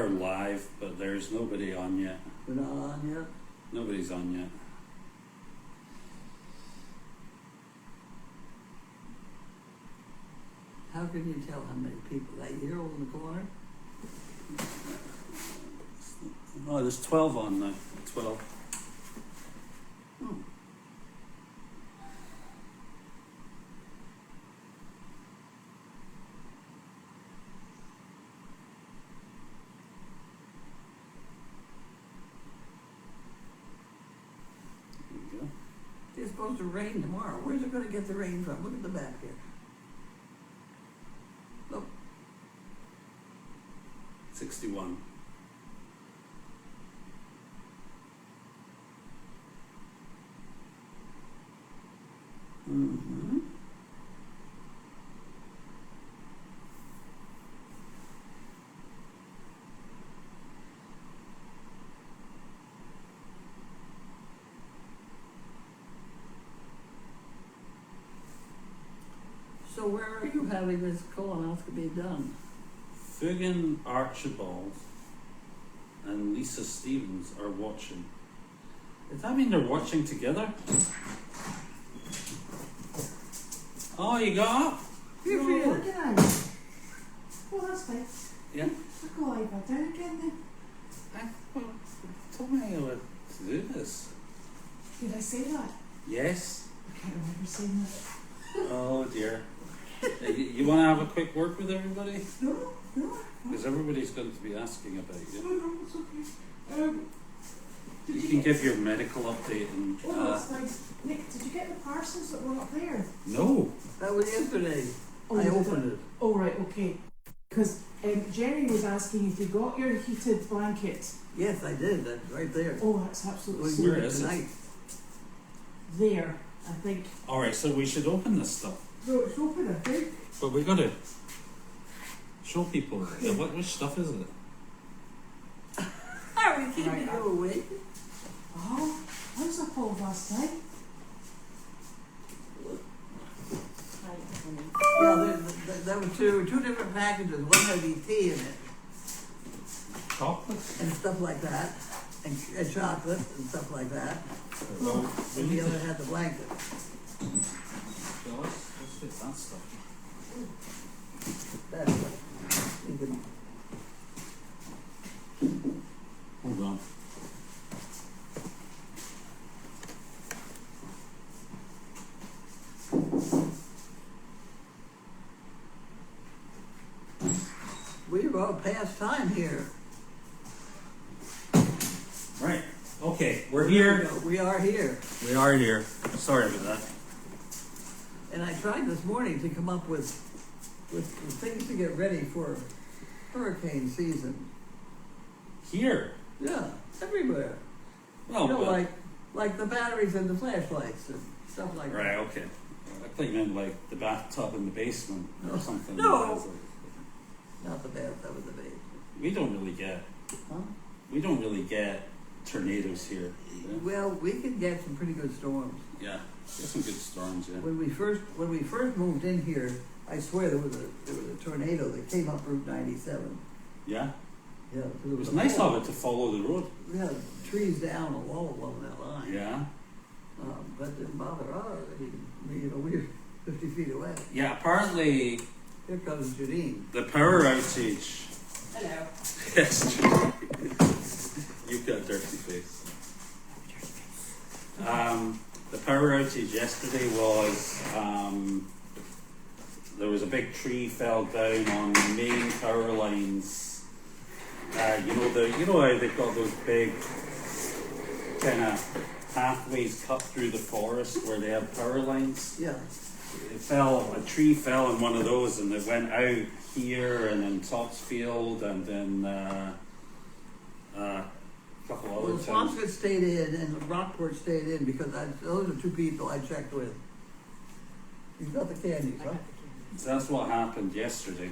are live, but there's nobody on yet. We're not on yet? Nobody's on yet. How can you tell how many people? That year-old in the corner? Oh, there's 12 on now. 12. Hmm. There you go. It's supposed to rain tomorrow. Where's it going to get the rain from? Look at the map here. Look. 61. Mm-hmm. So where are you having this colonoscopy done? Fugan Archibald and Lisa Stevens are watching. Does that mean they're watching together? Oh, you got up? Good for You're you. working on it. Well, that's fine. Yeah. I'll go lie back down again then. Well, told me I would do this. Did I say that? Yes. I can't remember saying that. Oh dear. You want to have a quick word with everybody? No, no. Because everybody's going to be asking about No, you. no, it's okay. Did You can give your medical update and. Oh, that's nice. Nick, did you get the parcels that were up there? No. That was yesterday. Oh, I you opened did. it. Oh, right, okay. Because Jerry was asking if you got your heated blanket. Yes, I did. That's right there. Oh, that's absolutely Going super. Where to is it? tonight. There, I think. Alright, so we should open this stuff. No, it's open, I think. But we got to show people. Which stuff is it? Are we keeping Right, you awake? Oh, I was up all last night. Yeah, there were two different packages. One had tea in it Chocolate? and stuff like that, and chocolate and stuff like that. Well, we And need the to. other had the blanket. Yeah, let's take that stuff. That's what you can. Hold on. We're all past time here. Right. Okay, we're here. We are here. We are here. Sorry about that. And I tried this morning to come up with things to get ready for hurricane season. Here. Yeah, everywhere. Well, You know, but- like the batteries and the flashlights and stuff like right. that. Okay. I thought you meant like the bathtub in the basement or something. No. Not the bathtub with the baby. We don't really get. Huh? We don't really get tornadoes here. Yeah. Well, we can get some pretty good storms. Yeah. Get some good storms. Yeah. When we first moved in here, I swear there was a tornado that came up Route 97. Yeah. Yeah, It was nice of it to follow the road. We had trees down a wall along that line. Yeah. But it didn't bother us. You know, we were 50 feet away. Yeah. Apparently, Here comes Janine. the power outage. Hello. Yes. You've got a dirty face. The power outage yesterday was there was a big tree fell down on the main power lines. You know how they've got those big kind of pathways cut through the forest where they have power lines. Yeah. A tree fell in one of those, and it went out here and then Topsfield and then a couple Well, other towns. Swampscott stayed in and Rockport stayed in because those are two people I checked with. You've got the candies, huh? So that's what happened yesterday,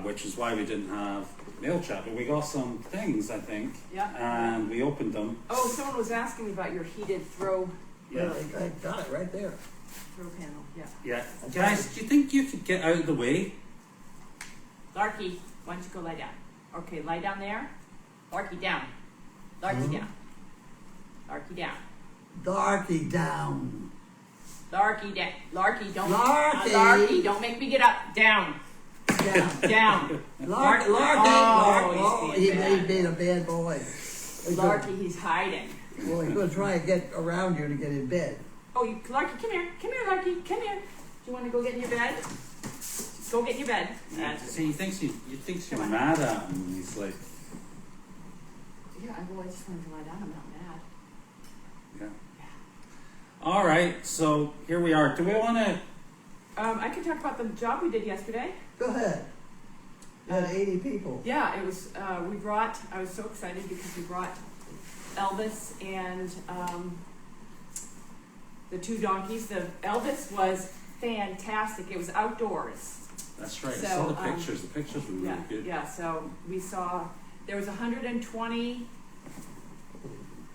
which is why we didn't have mail chat, but we got some things, I think, Yeah. and we opened them. Oh, someone was asking me about your heated throw Yeah. I got it right there. panel. Yeah. Yeah. Guys, do you think you could get out of the way? Larky, why don't you go lie down? Okay, lie down there. Larky down. Larky down. Larky down. Darky down. Larky down. Larky, don't. Larky. Larky, don't make me get up. Down. Down. Down. Larky. Oh, he's He being bad. made a bad boy. Larky, he's hiding. Well, he's gonna try and get around you to get in bed. Oh, Larky, come here. Come here, Larky. Come here. Do you want to go get in your bed? Go get in your bed. That's See, he thinks you're Come on. mad at him. And he's like, Yeah, I just wanted to lie down. I'm not mad. yeah. All right, so here we are. Do we want to? I can talk about the job we did yesterday. Go ahead. You had 80 people. Yeah, it was, I was so excited because we brought Elvis and the 2 donkeys. The Elvis was fantastic. It was outdoors. That's right. I So, saw the pictures. The pictures were really Yeah, good. yeah, so we saw, there was 120,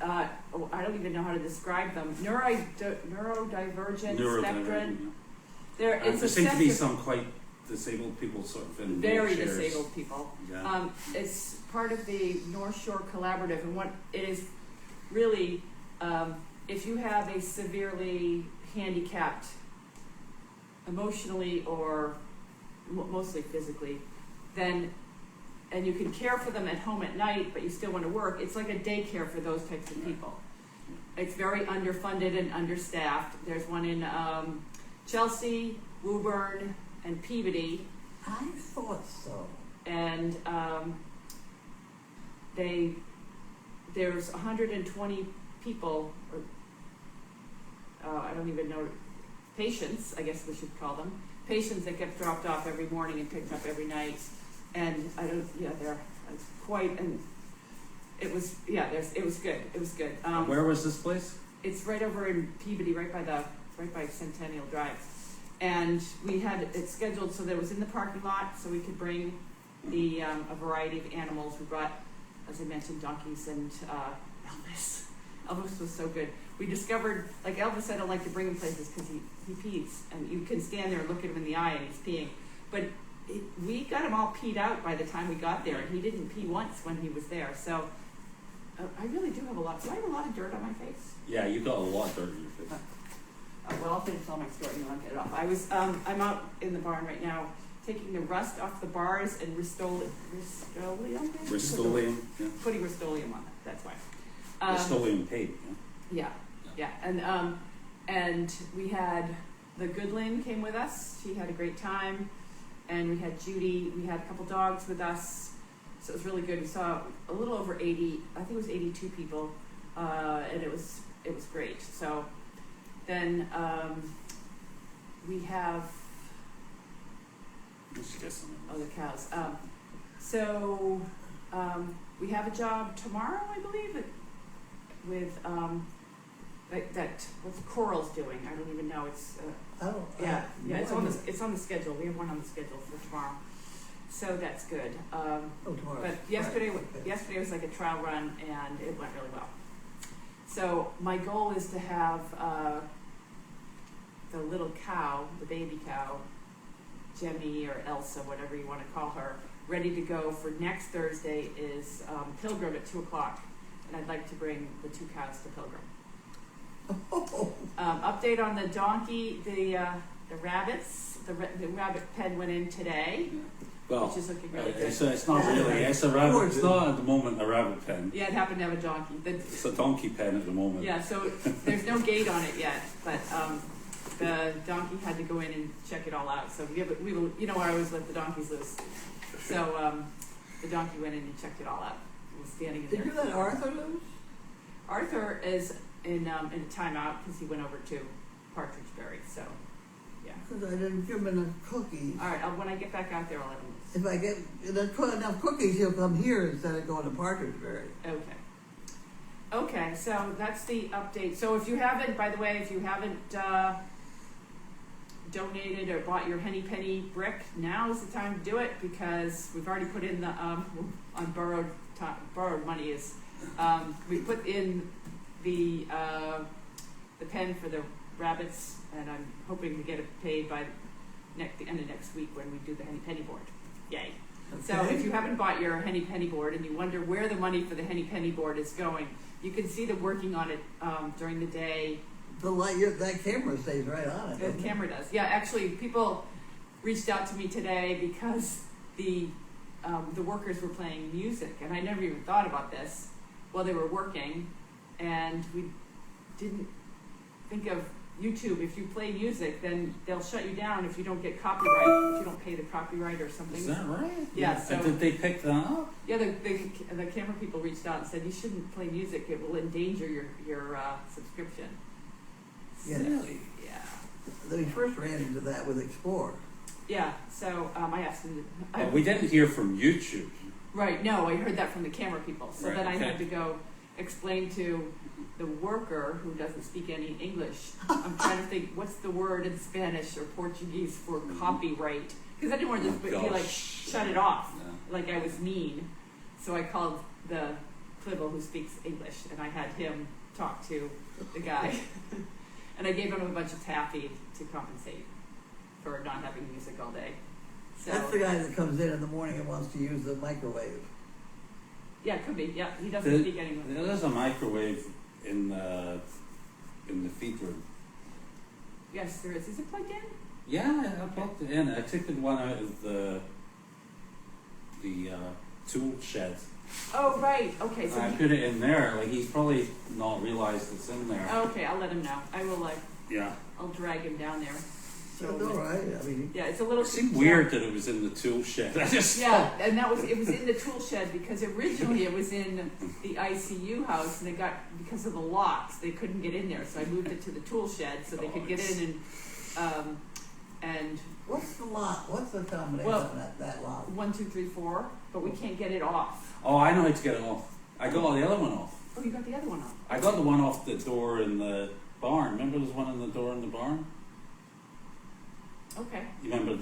I don't even know how to describe them, neurodivergent spectrum. There seem to be some quite disabled people sort of in very wheelchairs. disabled people. Yeah. It's part of the North Shore Collaborative, and what it is really, if you have a severely handicapped, emotionally or mostly physically, then, and you can care for them at home at night, but you still want to work, it's like a daycare for those types of people. It's very underfunded and understaffed. There's one in Chelsea, Woburn, and Peabody. I thought so. And there's 120 people, or I don't even know, patients, I guess we should call them, patients that get dropped off every morning and picked up every night. And they're quite, and it was good. It was good. Where was this place? It's right over in Peabody, right by Centennial Drive. And we had it scheduled so that it was in the parking lot, so we could bring a variety of animals. We brought, as I mentioned, donkeys and Elvis. Elvis was so good. We discovered, like Elvis, I don't like to bring him places because he pees, and you can stand there and look at him in the eye and he's peeing. But we got him all peed out by the time we got there, and he didn't pee once when he was there. So I really do have a lot. Do I have a lot of dirt on my face? Yeah, you got a lot of dirt in your face. Well, I'll finish all my story and I'll get it off. I'm out in the barn right now, taking the rust off the bars and Rust-Oleum, Yeah. putting Rust-Oleum on it. That's why. Rust-Oleum tape. Yeah, and we had the Goodlin came with us. She had a great time, and we had Judy. We had a couple dogs with us, so it was really good. We saw a little over 80. I think it was 82 people, and it was great. So then we have Let's get some. the cows. We have a job tomorrow, I believe, with what's Coral's doing. I don't even know. It's it's on the schedule. We have one on the schedule for tomorrow, so that's good. Tomorrow. But yesterday was like a trial run, and it went really well. So my goal is to have the little cow, the baby cow, Jemmy or Elsa, whatever you want to call her, ready to go for next Thursday is Pilgrim at 2:00, and I'd like to bring the 2 cows to Pilgrim. Update on the donkey, the rabbits. The rabbit pen went in today, Well, which is looking really good. it's not really. It's a rabbit. It's not at the moment a rabbit pen. Yeah, it happened to have a donkey. It's a donkey pen at the moment. Yeah, so there's no gate on it yet, but the donkey had to go in and check it all out. So we will, you know, I always let the donkeys loose. So the donkey went in and checked it all out. He was standing in there. Did you let Arthur loose? Arthur is in a timeout because he went over to Partridgeberry. So yeah. Because I didn't give him enough cookies. All right. When I get back out there, I'll let him loose. If I get enough cookies, he'll come here instead of going to Partridgeberry. Okay, so that's the update. So if you haven't, by the way, donated or bought your Henny Penny brick, now is the time to do it because we've already put in the on borrowed money is we put in the pen for the rabbits, and I'm hoping to get it paid by the end of next week when we do the Henny Penny board. Yay! So Okay. if you haven't bought your Henny Penny board and you wonder where the money for the Henny Penny board is going, you can see them working on it during the day. The light, that camera stays right on it. The doesn't it? camera does. Yeah, actually, people reached out to me today because the workers were playing music, and I never even thought about this while they were working, and we didn't think of YouTube. If you play music, then they'll shut you down if you don't get copyright, if you don't pay the copyright or something. Is that right? Yeah. So And did they pick that up? yeah, the camera people reached out and said you shouldn't play music; it will endanger your subscription. Yeah. Really? Yeah. We first ran into that with Explorer. Yeah. So I asked them. But we didn't hear from YouTube. Right, no, I heard that from the camera people. So Right, then I okay. had to go explain to the worker who doesn't speak any English. I'm trying to think, what's the word in Spanish or Portuguese for copyright? Because I didn't want to just be like, Gosh. shut it off, Yeah. like I was mean. So I called the Clibble who speaks English, and I had him talk to the guy. And I gave him a bunch of taffy to compensate for not having music all day. So, That's the guy that comes in the morning and wants to use the microwave. yeah, it could be. Yeah, he doesn't speak any English. There's a microwave in the feed room. Yes, there is. Is it plugged in? Yeah, I plugged it in. I took the one out of the tool shed. Oh, right. Okay, so I put it in there. Like he's probably not realized it's in there. okay, I'll let him know. I will. Yeah. I'll drag him down there. So it's all right. I mean, Yeah, it's a little. It seemed weird that it was in the tool shed. I just Yeah, and it was in the tool shed because originally it was in the ICU house, and because of the locks, they couldn't get in there. So I moved it to the tool shed so they could get in and what's the lot? What's the combination Well, on that lot? 1, 2, 3, 4, but we can't get it off. Oh, I know how to get it off. I got the other one off. Oh, you got the other one off. I got the one off the door in the barn. Remember there was one in the door in the barn? Okay. You remember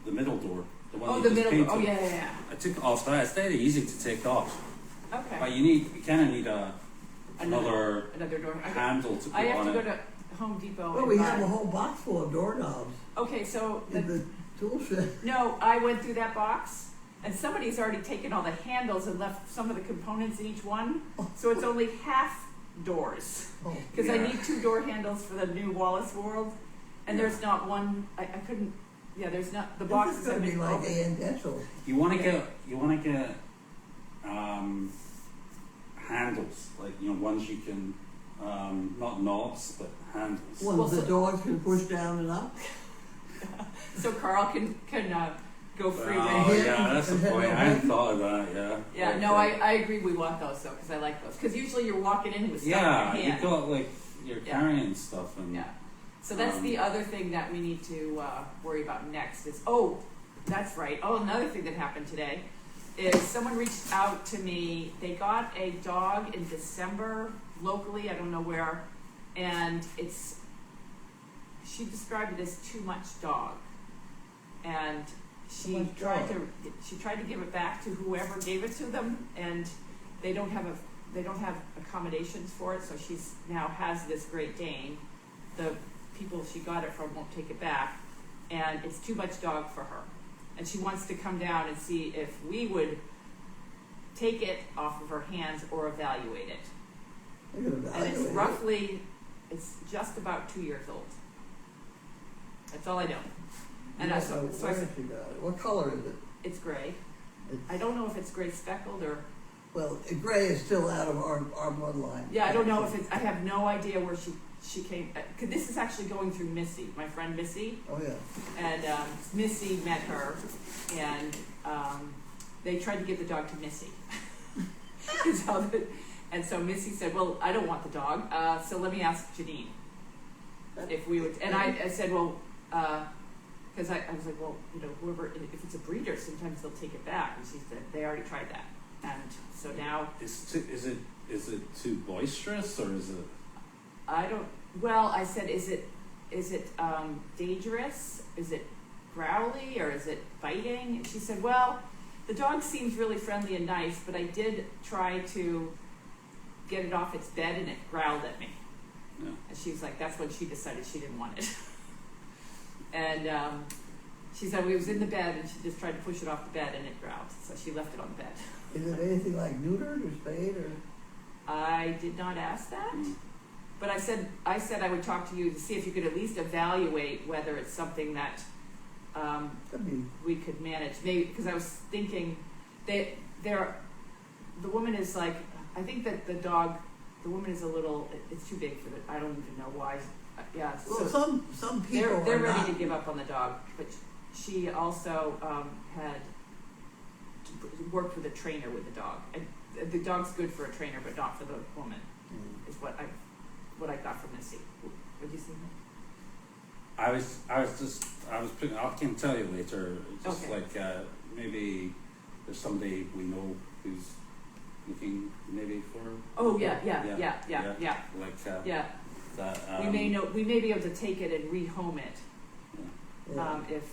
the middle door? The one Oh, you the just middle. Oh, painted? yeah. I took it off that. It's very easy to take off. Okay. But you kind of need another Another door. handle to put I have on to go it. to Home Depot. Well, and we buy- have a whole box full of doorknobs Okay, so in the tool shed. no, I went through that box, and somebody's already taken all the handles and left some of the components in each one. So it's only half doors. Oh, Because I Yeah. need 2 door handles for the new Wallace World, and there's not one. I couldn't. Yeah, there's not the this boxes is going have to be been like opened. A.N. Dental. You want to get handles, like ones you can not knobs but handles. One Well, the so- dogs can push down and up. So Carl can go free Oh range. yeah, that's the point. I hadn't thought of that. Yeah. Yeah, no, I agree. We want those though, because I like those. Because usually you're walking in with stuff Yeah, in your hand. you've got like you're Yeah. carrying stuff and. Yeah. So that's the other thing that we need to worry about next is, that's right. Oh, another thing that happened today is someone reached out to me. They got a dog in December locally, I don't know where, and she described it as too much dog. And she Too much tried dog. she tried to give it back to whoever gave it to them, and they don't have accommodations for it, so she's now has this Great Dane. The people she got it from won't take it back, and it's too much dog for her. And she wants to come down and see if we would take it off of her hands or evaluate it. They're gonna And it's evaluate it. it's just about 2 years old. That's all I know. And Yeah, so I where said, has she got it? What color is it? it's gray. It's, I don't know if it's gray speckled or, well, gray is still out of our bloodline. yeah, I don't know if it's, I have no idea where she came, 'cause this is actually going through Missy, my friend Missy. Oh yeah. And Missy met her, and they tried to give the dog to Missy. And so Missy said, well, I don't want the dog, so let me ask Janine if we would. And I said, well, because I was like, well, whoever, if it's a breeder, sometimes they'll take it back. And she said, they already tried that. And so now, Is it too boisterous or is it? I said, is it dangerous? Is it growly or is it biting? And she said, well, the dog seems really friendly and nice, but I did try to get it off its bed and it growled at me. No. And she's like, that's when she decided she didn't want it. And She said it was in the bed and she just tried to push it off the bed and it growled, so she left it on the bed. Is it anything like neutered or spayed or? I did not ask that, Mm. but I said I would talk to you to see if you could at least evaluate whether it's something that Could be. we could manage. Maybe because I was thinking the woman is like, I think that the woman is a little, it's too big for I don't even know why. Yeah, Well, so some people they're are ready not. to give up on the dog, but she also had worked with a trainer with the dog. And the dog's good for a trainer, but not for the woman. Mm. Is what I got from Missy. What did you see? I can tell you later. Just Okay. like maybe there's somebody we know who's looking maybe for. Oh yeah. Like Yeah. that. We may be able to take it and rehome it. Yeah. If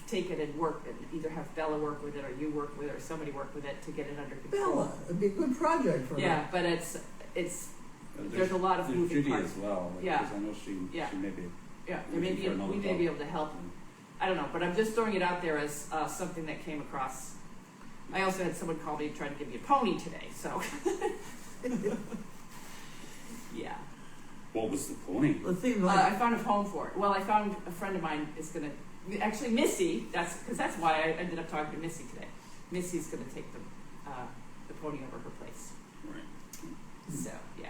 take it and work, and either have Bella work with it, or you work with it, or somebody work with it to get it under control. Bella, it'd be a good project for her. Yeah, but there's a lot of there's moving Judy parts. as well. Like, Yeah. 'cause I know she maybe. Yeah, looking for another we may dog. be able to help. I don't know, but I'm just throwing it out there as something that came across. I also had someone call me trying to give me a pony today, so yeah. What was the pony? It seems I like found a home for it. Well, I found a friend of mine is gonna actually Missy. That's why I ended up talking to Missy today. Missy's gonna take the pony over her place. Right. So yeah.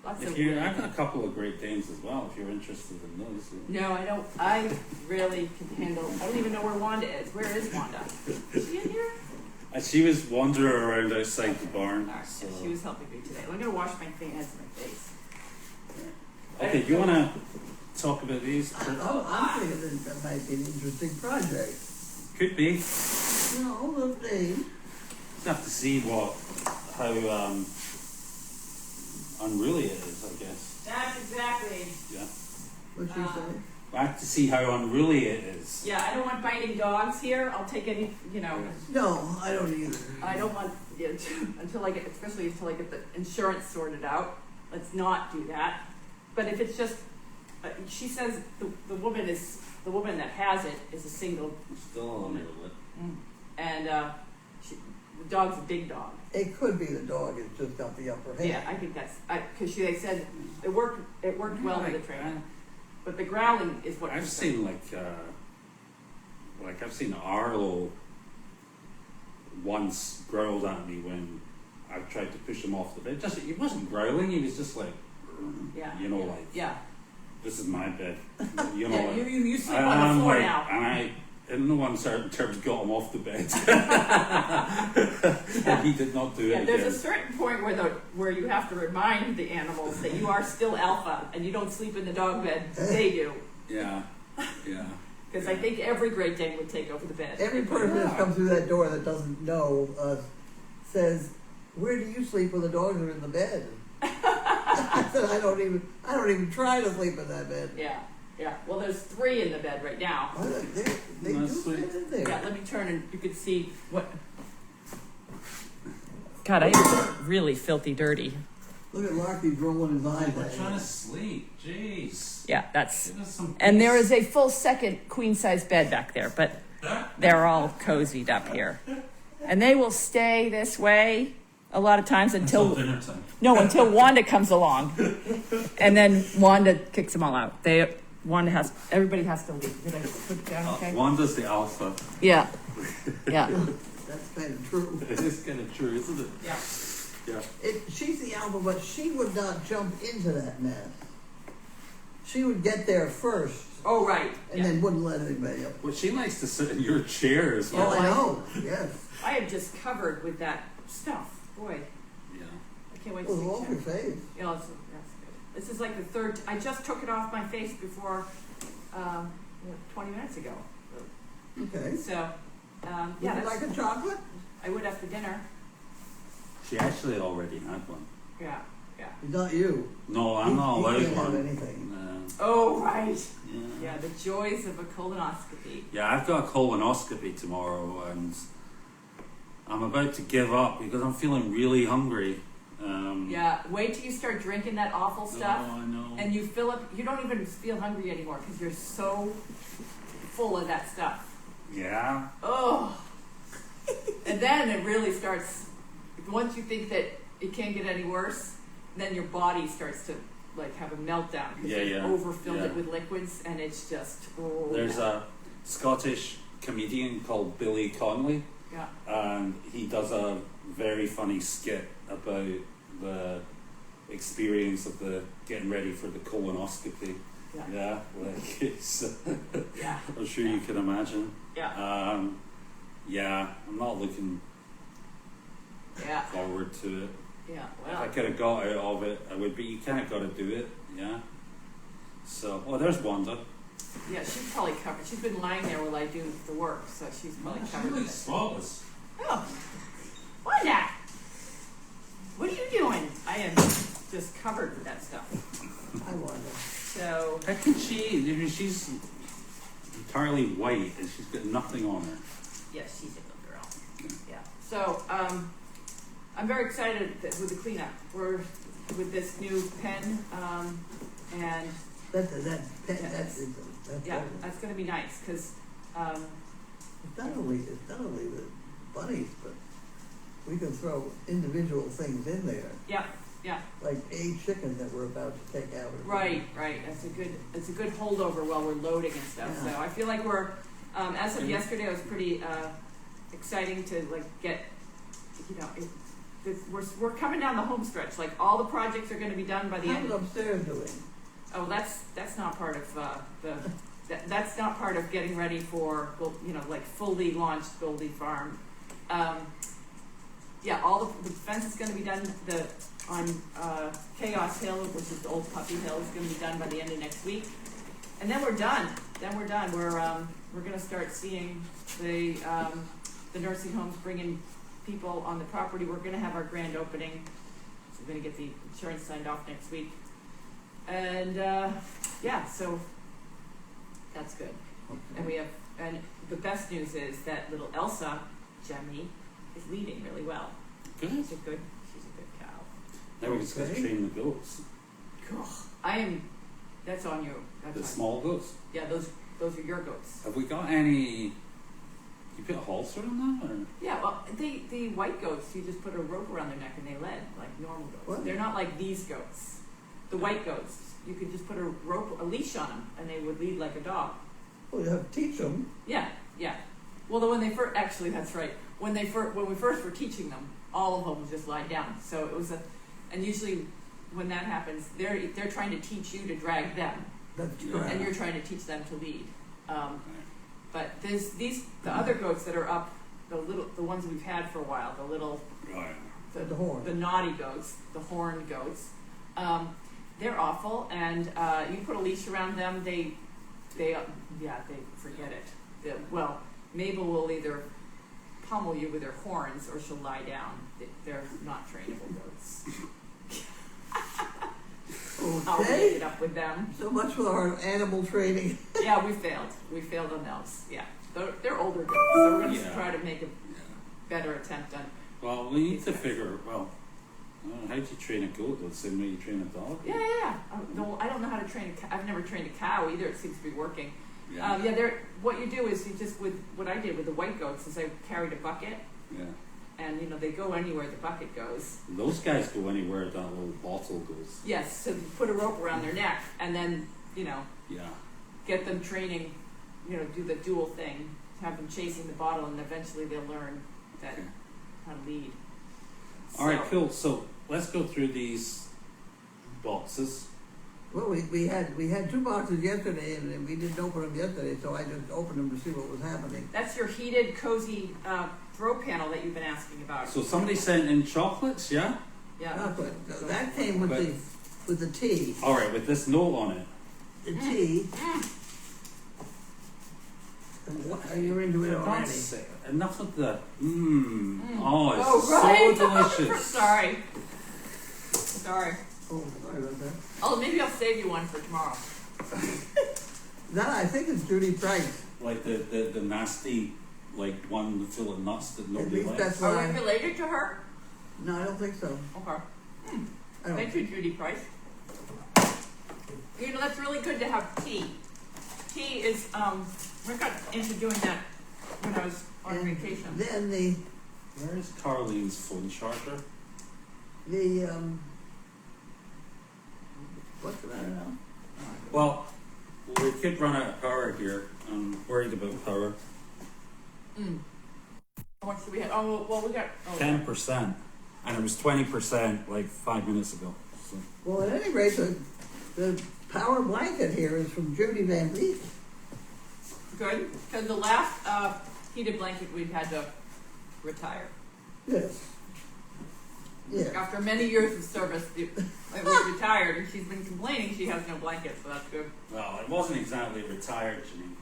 Lots If of you, weird- I've got a couple of Great Danes as well. If you're interested in those. No, I don't. I really can handle. I don't even know where Wanda is. Where is Wanda? Is she in here? She was wandering around outside the barn. All right, So. she was helping me today. I'm gonna wash my hands and my face. Okay, do you want to talk about these? I'm thinking that might be an interesting project. Could be. No, let's see. Just have to see how unruly it is, I guess. That's exactly. Yeah. What you say? I have to see how unruly it is. Yeah, I don't want biting dogs here. I'll take any. No, I don't either. I don't want until I get, especially until I get the insurance sorted out. Let's not do that. But if it's just, she says the woman that has it is a single, I'm still on there with it. and the dog's a big dog. It could be the dog has just got the upper hand. Yeah, I think that's because they said it worked well with the trainer, but the growling is what I've seen I've seen Arlo once growled at me when I tried to push him off the bed. He wasn't growling. He was just like, yeah. This is my bed. Yeah, you sleep on the floor now. And I, in no uncertain terms, got him off the bed. And he did not do it again. There's a certain point where you have to remind the animals that you are still alpha and you don't sleep in the dog bed. They do. Yeah. Because I think every Great Dane would take over the bed. Every person that comes through that door that doesn't know says, "Where do you sleep when the dogs are in the bed?" I said, I don't even try to sleep in that bed. Yeah. Well, there's 3 in the bed right now. They do That's sleep in there. Yeah, let me turn and you can see what. God, I am really filthy dirty. Look at Larky rolling his eyes We're at trying you. to sleep. Jeez. Yeah, that's. Give us some And there peace. is a full second queen size bed back there, but they're all cozied up here. And they will stay this way a lot of times until dinner time. until Wanda comes along. And then Wanda kicks them all out. Everybody has to leave. Did I put it down okay? Wanda's the alpha. Yeah. That's kind of true. It is kind of true, isn't it? Yeah. Yeah. She's the alpha, but she would not jump into that mess. She would get there first Oh, right. and then wouldn't let anybody up. Well, she likes to sit in your chair as Oh, well. I know. Yes. I am just covered with that stuff. Boy, Yeah. I can't wait It to was see off your Jen. face. Yeah, that's good. This is like the third. I just took it off my face before 20 minutes ago. Okay. So, Would yeah, you like a chocolate? I would after dinner. She actually already had one. Yeah. Not you. No, I'm not He allowed can't have one. anything. Oh, right. Yeah. Yeah, the joys of a colonoscopy. Yeah, I've got a colonoscopy tomorrow, and I'm about to give up because I'm feeling really hungry. Yeah, wait till you start drinking that awful stuff, Oh, I know. and you fill up. You don't even feel hungry anymore because you're so full of that stuff. Yeah. Oh. And then it really starts, once you think that it can't get any worse, then your body starts to like have a meltdown because you've overfilled it with liquids, and it's just, oh. There's a Scottish comedian called Billy Connolly, Yeah. and he does a very funny skit about the experience of the getting ready for the colonoscopy. Yeah. Like it's, Yeah. I'm sure you can imagine. Yeah. Yeah, I'm not looking Yeah. forward to it. Yeah. If I Well. could have got out of it, I would, but you kind of got to do it, yeah. So, oh, there's Wanda. Yeah, she's probably covered. She's been lying there while I do the work, so she's probably covered in it. spotless. Oh, Wanda! What are you doing? I am just covered with that stuff. I wonder. So, How can she? I mean, she's entirely white and she's got nothing on her. yes, she's a good girl. Yeah. So, I'm very excited with the cleanup. We're with this new pen, and That's yeah, that's going to be nice because it's not only the bunnies, but we can throw individual things in there, yeah, yeah, like a chicken that we're about to take out. right. It's a good holdover while we're loading and stuff. Yeah. So I feel like we're as of yesterday, it was pretty exciting to like get, you know, we're coming down the home stretch. Like all the projects are going to be done by the How's end. upstairs doing? Oh, that's not part of that's not part of getting ready for, you know, like fully launched Goldie Farm. Yeah, all the fence is going to be done. On Chaos Hill, which is the old puppy hill, is going to be done by the end of next week, and then we're done. We're going to start seeing the nursing homes bringing people on the property. We're going to have our grand opening, so we're going to get the insurance signed off next week. And yeah, so that's good. Okay. And the best news is that little Elsa, Jemmy, is leading really well. Good. She's a good cow. Now we just got to Okay. train the goats. That's on you. That's The on small goats. you. Yeah, those are your goats. Have we got any? You put a halter on that, or? Yeah, well, the white goats, you just put a rope around their neck and they led like normal goats. What? They're not like these goats. The white goats, you could just put a leash on them and they would lead like a dog. Well, you have to teach them. Yeah. Well, when they first, actually, that's right. When we first were teaching them, all of them would just lie down. So it was and usually when that happens, they're trying to teach you to drag them, That's Yeah. correct. and you're trying to teach them to lead. But there's the other goats that are up, the ones we've had for a while, Right. The horn. the naughty goats, the horned goats. They're awful, and you put a leash around them, they forget it. Well, Mabel will either pummel you with her horns or she'll lie down. They're not trainable goats. I'll make Okay. it up with them. So much for our animal training. Yeah, we failed. We failed on those. Yeah, they're older goats, so we're going to Yeah. try to make a better attempt on. Well, we need to figure. Well, how do you train a goat? The same way you train a dog. Yeah. No, I don't know how to train a cow. I've never trained a cow either. It seems to be working. Yeah. What you do is you just, with what I did with the white goats, is I carried a bucket, Yeah. and they go anywhere the bucket goes. Those guys go anywhere that little bottle goes. Yes, so you put a rope around their neck, and then Yeah. get them training, do the dual thing, have them chasing the bottle, and eventually they'll learn that Okay. how to lead. All right, cool. So let's go through these boxes. Well, we had 2 boxes yesterday, and we didn't open them yesterday, so I just opened them to see what was happening. That's your heated, cozy throw panel that you've been asking about. So somebody sent in chocolates, yeah? Yeah. Chocolate. That came with the tea. All right, with this note on it. The tea. And what are you into it For already? God's sake, enough of the Oh, it's Oh, right. so delicious. Sorry. Oh, sorry about that. Oh, maybe I'll save you one for tomorrow. That I think it's Judy Price. Like the nasty, like one full of nuts that At nobody least likes. that's Are why. we related to her? No, I don't think so. Okay. I don't. Thank you, Judy Price. That's really good to have tea. T is, we got into doing that when I was on And vacation. then the, Where's Carlene's phone charger? what's the matter now? Well, we could run out of power here. I'm worried about power. How much do we have? Oh, well, we got, 10%, and it was 20% like 5 minutes ago. So. Well, at any rate, the power blanket here is from Judy Van Beek. good, because the last, heated blanket we've had to retire. Yes. Yeah. After many years of service, it was retired, and she's been complaining she has no blanket, so that's good. Well, it wasn't exactly retired, Janine.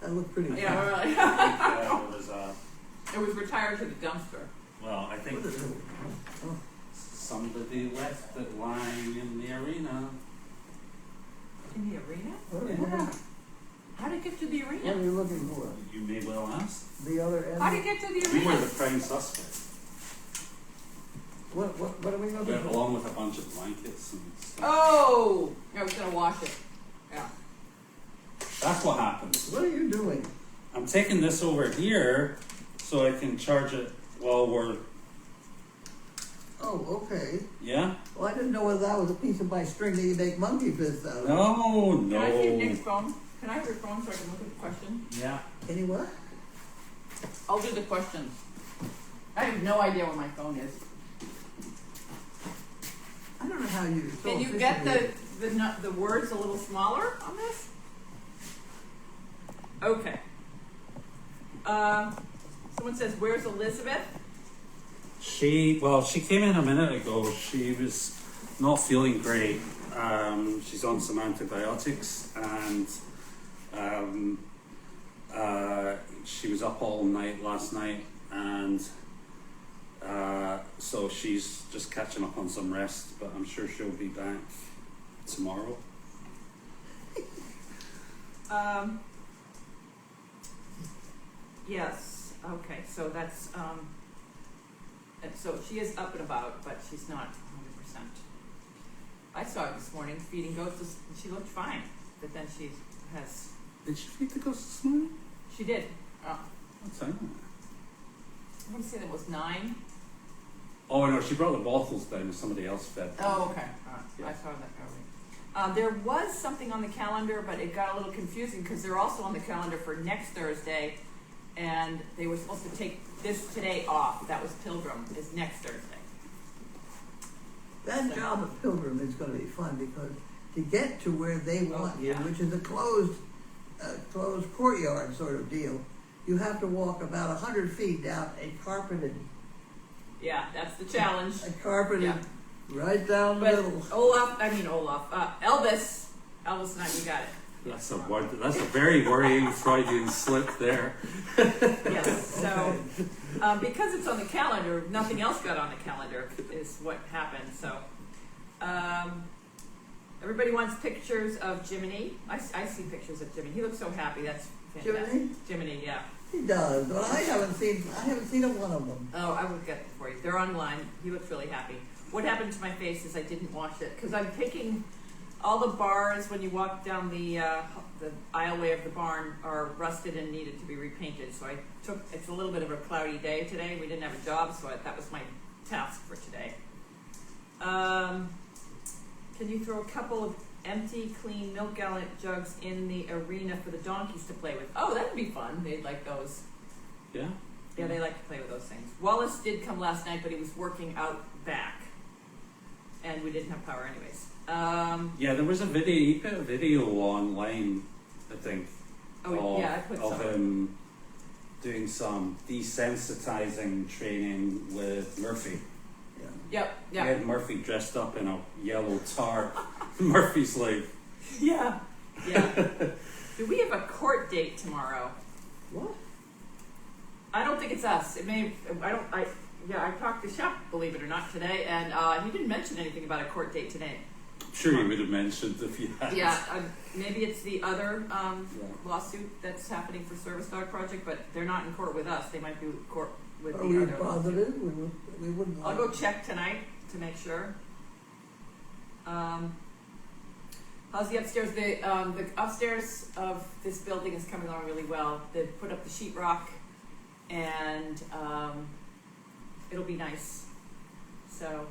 That looked pretty good. Yeah, really. It was, It was retired to the dumpster. well, I think What is it? Oh, somebody left it lying in the arena. In the arena? what are you Yeah. looking- How did it get to the what are arena? you looking for? You may well ask. The other end? How did it get to the We were arena? the prime suspect, What are we looking for? along with a bunch of blankets and stuff. Oh, I was gonna wash it. Yeah. That's what happened. What are you doing? I'm taking this over here so I can charge it while we're, Oh, okay. yeah? Well, I didn't know whether that was a piece of my string that you make monkey fists out of. No, Can I see Nick's no. phone? Can I have your phone so I can look at the question? Yeah. Any what? I'll do the questions. I have no idea where my phone is. I don't know how you. so Can you get efficiently- the words a little smaller on this? Okay. Someone says, "Where's Elizabeth?" She came in a minute ago. She was not feeling great. She's on some antibiotics, and she was up all night last night, and so she's just catching up on some rest, but I'm sure she'll be back tomorrow. Yes. Okay. So that's and so she is up and about, but she's not 100%. I saw her this morning feeding goats, and she looked fine. But then she has. Did she feed the ghost this morning? She did. What's that? I want to say that was 9. Oh no, she brought the bottles down and somebody else fed them. Oh, okay. Yeah. I saw that early. There was something on the calendar, but it got a little confusing because they're also on the calendar for next Thursday, and they were supposed to take this today off. That was Pilgrim, is next Thursday. That job at Pilgrim is going to be fun because to get to where they want you, yeah. which is a closed courtyard sort of deal, you have to walk about 100 feet down a carpeted, Yeah, that's the challenge. yeah. Right down the But middle. Elvis and I, you got it. That's a very worrying Freudian slip there. Yes, so, because it's on the calendar, nothing else got on the calendar is what happened, so. Everybody wants pictures of Jiminy. I see pictures of Jiminy. He looks so happy, that's fantastic. Jiminy? Jiminy, yeah. He does, but I haven't seen a one of them. Oh, I would get it for you. They're online. He looks really happy. What happened to my face is I didn't wash it, because I'm taking all the bars when you walk down the aisleway of the barn are rusted and needed to be repainted. So it's a little bit of a cloudy day today. We didn't have a job, so that was my task for today. Can you throw a couple of empty, clean milk gallon jugs in the arena for the donkeys to play with? Oh, that'd be fun. They'd like those. Yeah? Yeah, they like to play with those things. Wallace did come last night, but he was working out back. And we didn't have power anyways. Yeah, there was a video, he put a video online, I think, Oh, yeah, I put of some. him doing some desensitizing training with Murphy. Yep, He yeah. had Murphy dressed up in a yellow tarp. Murphy's like, Yeah, yeah. Do we have a court date tomorrow? What? I don't think it's us. It may, I talked to Shep, believe it or not, today, and he didn't mention anything about a court date today. I'm sure you would have mentioned if you had. Yeah, maybe it's the other lawsuit that's happening for Service Dog Project, but they're not in court with us. They might be in court with Are the we other positive? lawsuit. We wouldn't. I'll go check tonight to make sure. How's the upstairs? The upstairs of this building is coming along really well. They put up the sheetrock, and it'll be nice. So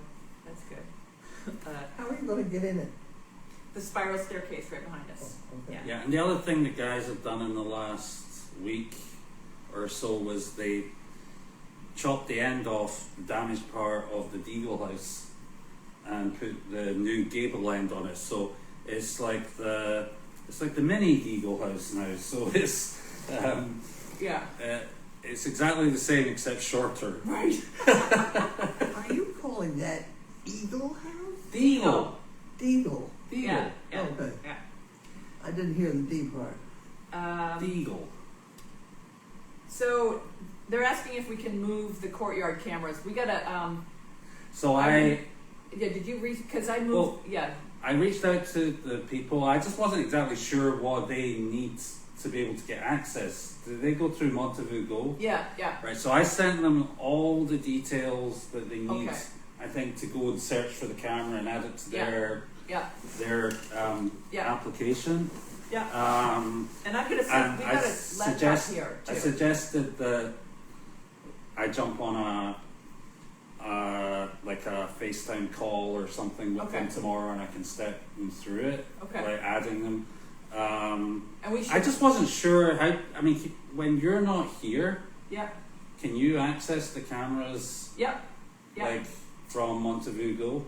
that's good. How are you gonna get in it? The spiral staircase right behind us. Oh, okay. Yeah. Yeah, and the other thing the guys have done in the last week or so was they chopped the end off the damaged part of the Deagle house and put the new gable end on it. So it's like the mini Deagle house now. So Yeah. it's exactly the same except shorter. Right. Are you calling that Eagle House? Deagle. Deagle. Deagle. Yeah. Yeah. Okay. Yeah. I didn't hear the D part. Deagle. So they're asking if we can move the courtyard cameras. We gotta. So Yeah. Did you reach? Because I moved. Well, yeah. I reached out to the people. I just wasn't exactly sure what they need to be able to get access. Do they go through Montavu Go? Yeah. Yeah. Right, so I sent them all the details that they need, Okay. I think, to go and search for the camera and add it to Yeah. their Yeah. application. Yeah. And I'm gonna. And We I gotta let that here too. I suggested that I jump on a like a FaceTime call or something with them Okay. tomorrow, and I can step them through it, Okay. like adding them. And we should. I just wasn't sure how. I mean, when you're not here, Yeah. can you access the cameras Yeah. Yeah. like from Montavu Go?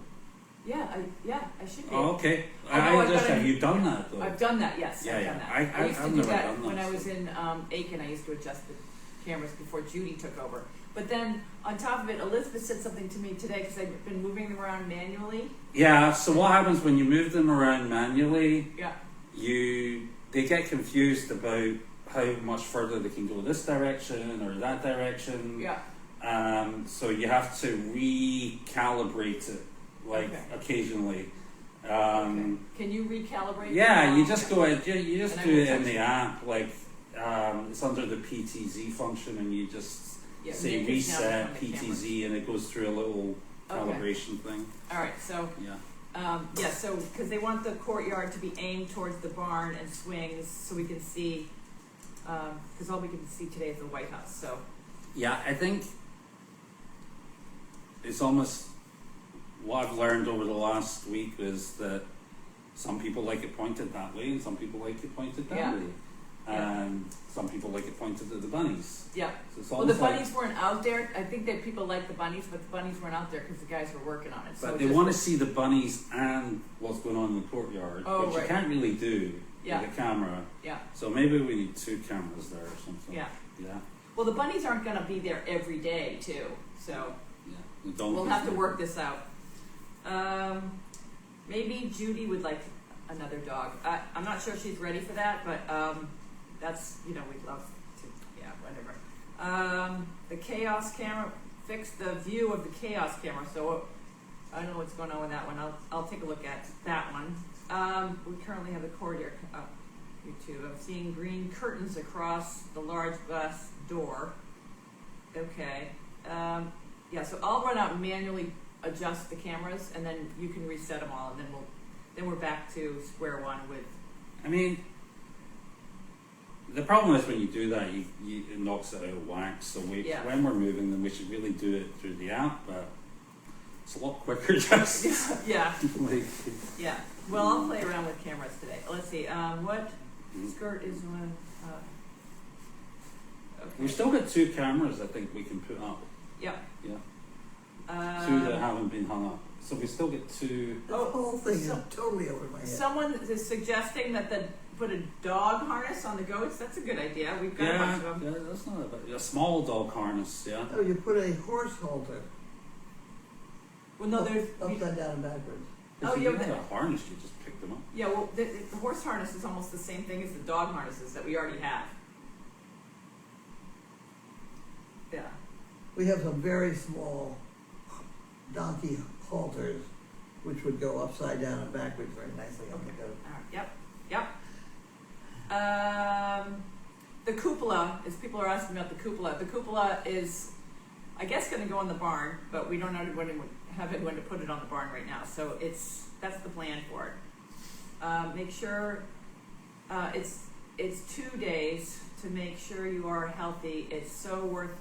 Yeah. I should be. Oh, okay. Although I've Just got a- have you done that though? I've done that, yes. Yeah, I've yeah. done that. I- used to I've do never that done when that, I was so- in Aiken. I used to adjust the cameras before Judy took over. But then on top of it, Elizabeth said something to me today because I've been moving them around manually. Yeah. So what happens when you move them around manually? Yeah. They get confused about how much further they can go this direction or that direction. Yeah. So you have to recalibrate it, like Okay. occasionally. Okay. Can you recalibrate? Yeah, them? you just go out. You just And I do will it in text the you. app. Like it's under the PTZ function, and you just Yeah, say make it sound reset on the camera. PTZ, and it goes through a little Okay. calibration thing. All right. So Yeah. so because they want the courtyard to be aimed towards the barn and swings, so we can see. Because all we can see today is the White House. So Yeah, I think it's almost what I've learned over the last week is that some people like it pointed that way, and some people like it pointed that Yeah. way, and some people like it pointed at the bunnies. yeah. So it's Well, the almost like, bunnies weren't out there. I think that people like the bunnies, but the bunnies weren't out there because the guys were working on it. So but it they just want to was- see the bunnies and what's going on in the courtyard, Oh, which right. you can't really do Yeah. with a camera. Yeah. So maybe we need 2 cameras there or something. Yeah. Yeah. Well, the bunnies aren't going to be there every day, too. So Yeah. The donkeys we'll have to there. work this out. Maybe Judy would like another dog. I'm not sure if she's ready for that, but that's, we'd love to, yeah, whatever. The chaos camera, fix the view of the chaos camera. So I don't know what's going on with that one. I'll take a look at that one. We currently have the courtyard up. YouTube. I'm seeing green curtains across the large glass door. Okay. Yeah, so I'll run out and manually adjust the cameras, and then you can reset them all, and then we're back to square one with. I mean, the problem is when you do that, it knocks it out of whack. So Yeah. when we're moving them, we should really do it through the app, but it's a lot quicker just. Yeah. like, Yeah. Well, I'll play around with cameras today. Let's see. What skirt is one? Okay. we've still got 2 cameras I think we can put up. Yep. Yeah. 2 that haven't been hung up. So we still get 2. The whole thing is so- totally over my head. Someone is suggesting that put a dog harness on the goats. That's a good idea. We've got a Yeah, bunch of them. yeah, that's not a small dog harness, yeah. Oh, you put a horse halter Well, no, there's. upside down and backwards. If Oh, you yeah, have but- a harness, you just pick them up. Yeah, well, the horse harness is almost the same thing as the dog harnesses that we already have. Yeah. We have some very small donkey halters, which would go upside down and backwards very nicely on the goat. All right. Yep. The cupola, as people are asking about the cupola is, I guess, going to go on the barn, but we don't have anyone to put it on the barn right now. So that's the plan for it. Make sure, it's 2 days to make sure you are healthy. It's so worth,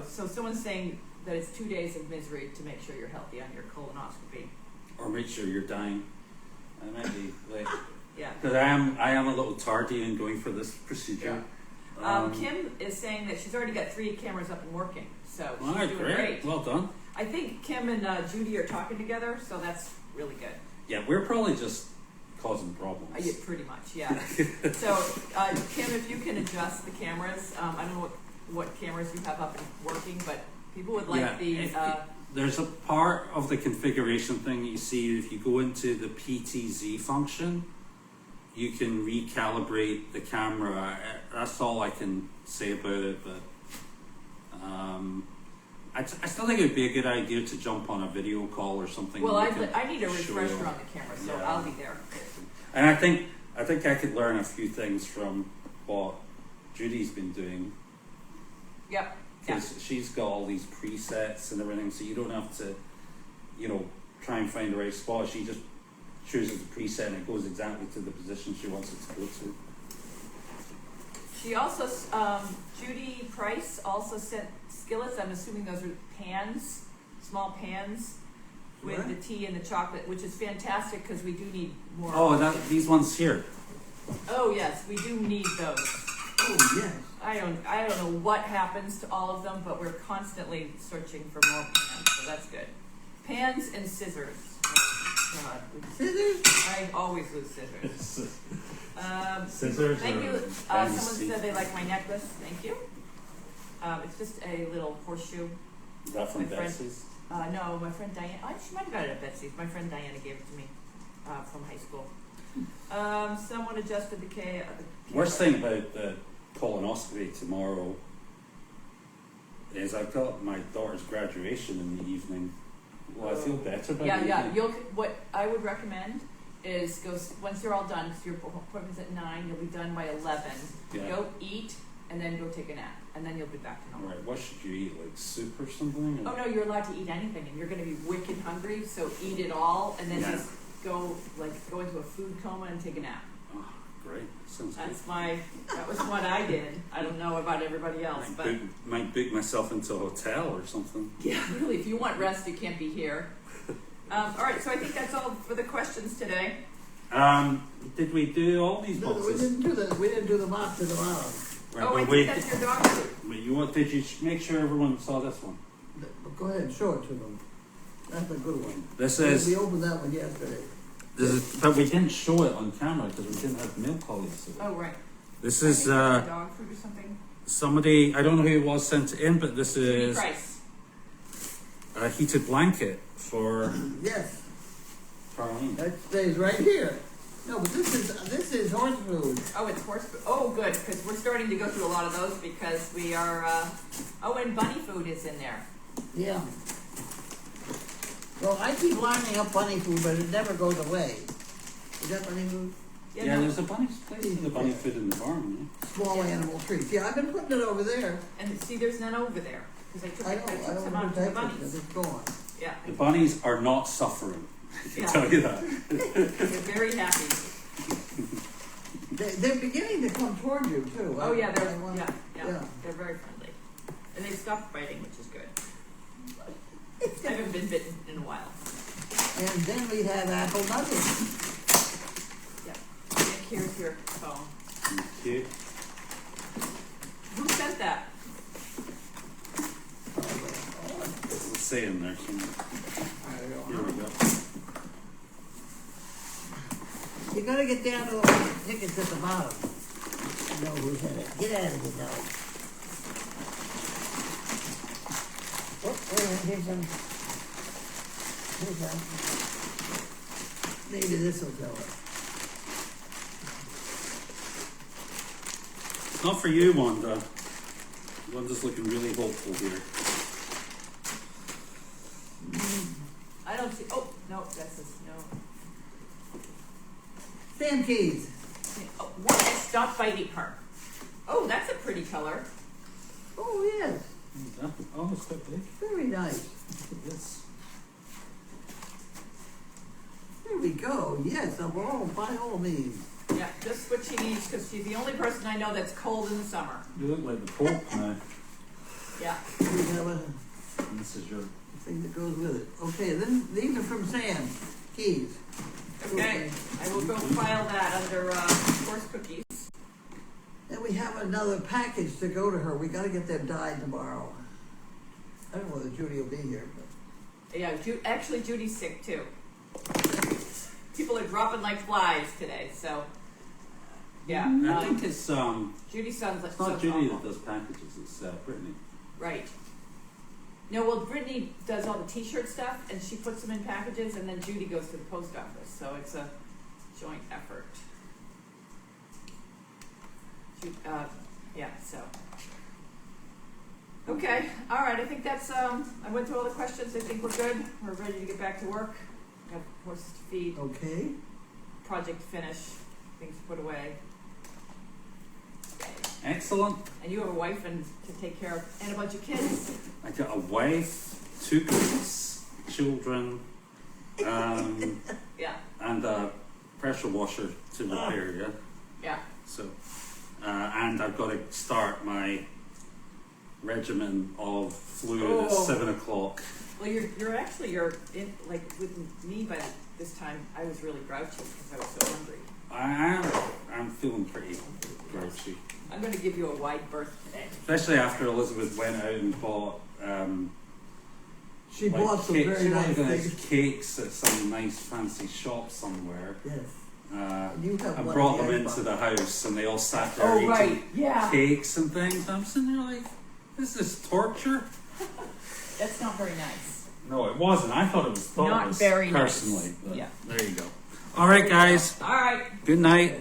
so someone's saying that it's 2 days of misery to make sure you're healthy on your colonoscopy. Or make sure you're dying. I might be like, Yeah. because I am a little tardy in going for this procedure. Kim is saying that she's already got 3 cameras up and working, so she's Alright, doing great. great. Well done. I think Kim and Judy are talking together, so that's really good. Yeah, we're probably just causing problems. Yeah, pretty much, yeah. So, Kim, if you can adjust the cameras, I don't know what cameras you have up and working, but people would like There's a part of the configuration thing you see if you go into the PTZ function, you can recalibrate the camera. That's all I can say about it, but I still think it would be a good idea to jump on a video call or something. Well, and I need a show refresher you. on the camera, so Yeah. I'll be there. And I think I could learn a few things from what Judy's been doing, Yep. because she's got all these presets and everything, so you don't have to, try and find the right spot. She just chooses the preset and it goes exactly to the position she wants it to go to. She also, Judy Price also sent skillets. I'm assuming those are pans, small pans with What? the tea and the chocolate, which is fantastic because we do need more. Oh, these ones here. Oh yes, we do need those. Oh, yes. I don't know what happens to all of them, but we're constantly searching for more pans, so that's good. Pans and scissors. Oh, God. Scissors? I always lose scissors. Scissors. Thank or you. Someone fancy? said they like my necklace. Thank you. It's just a little horseshoe. Is that from my friend- Betsy's? No, my friend Diana. Oh, she might have got it at Betsy's. My friend Diana gave it to me from high school. Someone adjusted the camera. Worst thing about the colonoscopy tomorrow is I've got my daughter's graduation in the evening. Well, I feel better by the evening. What I would recommend is once you're all done, because your appointment's at 9, you'll be done by 11. Yeah. Go eat and then go take a nap, and then you'll be back to normal. Right, what should you eat? Like soup or something? Oh no, you're allowed to eat anything, and you're going to be wicked hungry. So eat it all, and then Yeah. just go into a food coma and take a nap. Oh, great. Sounds good. That was what I did. I don't know about everybody else, but Might book myself into a hotel or something. yeah, really, if you want rest, you can't be here. All right, so I think that's all for the questions today. Did we do all these No, we boxes? didn't do that. We didn't do the mop to the bottom. Right, I but think that's your dog food. did you make sure everyone saw this one? But go ahead and show it to them. That's a good one. This We is, opened that one yesterday. but we didn't show it on camera because we didn't have milk colleagues. Oh right. This I is think that's your dog food or something. somebody, I don't know who it was sent it in, but this Judy is Price. a heated blanket for Yes, Carlene. that stays right here. No, but this is horse food. Oh, it's horse food. Oh, good, because we're starting to go through a lot of those because we are. And bunny food is in there. Yeah. Well, I keep lining up bunny food, but it never goes away. Is that bunny food? Yeah, there's a bunny place in the bunny food in the barn. Small animal treats. Yeah, I've been putting it over there. And see, there's none over there because I took I some don't out know to the what bunnies. it's gone. Yeah, Yeah. The bunnies are not suffering. I can Yeah. tell you that. they're very happy. They're beginning to come toward you too. Oh yeah, I they're want- yeah, they're very friendly, and they've stopped biting, which is good. I haven't been bitten in a while. And then we have apple nuggets. Yeah. Nick, here's your phone. Thank you. Who sent that? Let's say in there somewhere. I don't Here know. we go. You gotta get down to the tickets at the bottom. No, who's had it? Get out of here now. Oh, here's some. Maybe this will tell us. It's not for you, Wanda. Wanda's looking really hopeful here. I don't see. Oh no, that's a no. Stamp keys. Oh, what? Stop biting her. Oh, that's a pretty color. Oh, yes. Oh, it's quite big. Very nice. Look at this. They're we go. Yes, by all means. Yeah, just what she needs, because she's the only person I know that's cold in the summer. You look like the Pope now. Yeah. We have a And this is your. thing that goes with it. Okay, then these are from Sam. Keys. Okay, I will go file that under course cookies. And we have another package to go to her. We got to get them dyed tomorrow. I don't know whether Judy will be here, but Yeah, actually Judy's sick too. People are dropping like flies today, so yeah. I think it's Judy sounds like it's not sounds Judy awful. that does packages. It's Brittany. Right. No, well, Brittany does all the T-shirt stuff, and she puts them in packages, and then Judy goes to the post office. So it's a joint effort. Yeah. So. Okay. All right. I think that's. I went through all the questions. I think we're good. We're ready to get back to work. Got horses to feed. okay. Project to finish. Things to put away. Excellent. And you have a wife and to take care of, and a bunch of kids. I got a wife, 2 kids, children, Yeah. and a pressure washer to repair. Yeah. Yeah. So, and I've got to start my regimen of fluid at Oh. 7 o'clock. Well, you're in, like, with me by this time, I was really grouchy because I was so hungry. I'm feeling pretty grouchy. I'm going to give you a wide berth today. Especially after Elizabeth went out and bought She bought some very nice things. cakes at some nice fancy shop somewhere. Yes. I You have one brought of them the into icebox. the house and they all sat there Oh, eating right, yeah. cakes and things. I'm sitting there like, this is torture. That's not very nice. No, it wasn't. I thought it was Not thoughtless very nice. personally. But Yeah. there you go. All right, guys. All right. Good night.